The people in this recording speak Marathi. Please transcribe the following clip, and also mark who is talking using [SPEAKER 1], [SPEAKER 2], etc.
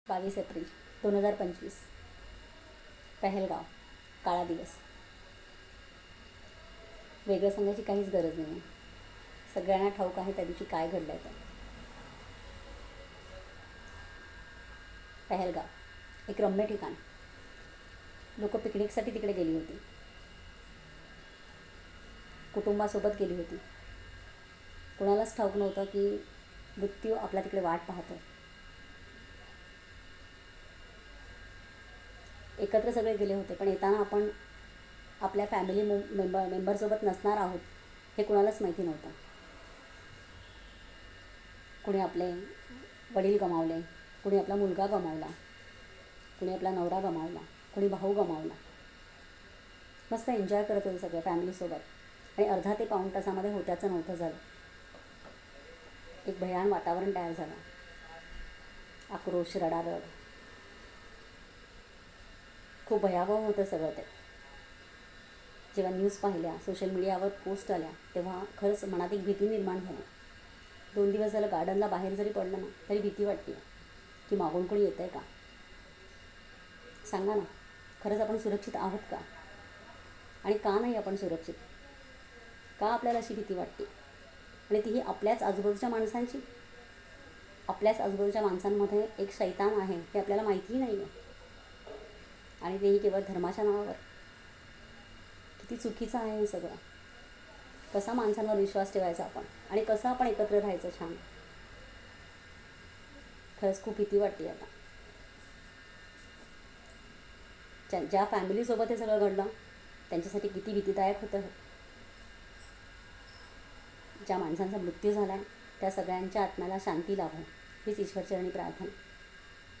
[SPEAKER 1] 22 एप्रिल 2025. पहलगाव. काळा दिवस. वेगळं सांगायची काहीच गरज नाही आहे. सगळ्यांना ठाऊक आहे त्या दिवशी काय घडलं आहे. पहलगाव एक रम्य ठिकाण. लोक पिकनिकसाठी तिकडे गेली होती. कुटुंबासोबत गेली होती. कोणालाच ठाऊक नव्हतं की मृत्यू आपल्या तिकडे वाट पाहतो. एकत्र सगळे गेले होते, पण येताना आपण आपल्या फॅमिली मेंबरसोबत नसणार आहोत हे कुणालाच माहिती नव्हतं. कुणी आपले वडील गमावले, कुणी आपला मुलगा गमावला, कुणी आपला नवरा गमावला, कुणी भाऊ गमावला. मस्त एन्जॉय करत होते सगळ्या फॅमिलीसोबत आणि अर्धा ते पाऊण तासामध्ये होत्याचं नव्हतं झालं. एक भयान वातावरण तयार झालं. आक्रोश, रडारड. खूप भयावह होतं सगळं ते. जेव्हा न्यूज पाहिल्या, सोशल मीडियावर पोस्ट आल्या, तेव्हा खरंच मनात एक भीती निर्माण झाली. 2 दिवस झालं गार्डनला बाहेर जरी पडलं ना तरी भीती वाटते की मागून कोणी येतं आहे का. सांगा ना, खरंच आपण सुरक्षित आहोत का? आणि का नाही आपण सुरक्षित? का आपल्याला अशी भीती वाटते? आणि तीही आपल्याच आजूबाजूच्या माणसांची. आपल्याच आजूबाजूच्या माणसांमध्ये एक शैतान आहे हे आपल्याला माहितीही नाही आहे. आणि तेही केवळ धर्माच्या नावावर. किती चुकीचं आहे हे सगळं. कसा माणसांवर विश्वास ठेवायचा आपण आणि कसं आपण एकत्र राहायचं छान. खरंच खूप भीती वाटते आता. ज्या फॅमिलीसोबत हे सगळं घडलं त्यांच्यासाठी किती भीतीदायक होतं हे. ज्या माणसांचा मृत्यू झाला आहे त्या सगळ्यांच्या आत्म्याला शांती लाभो हीच ईश्वरचरणी प्रार्थना.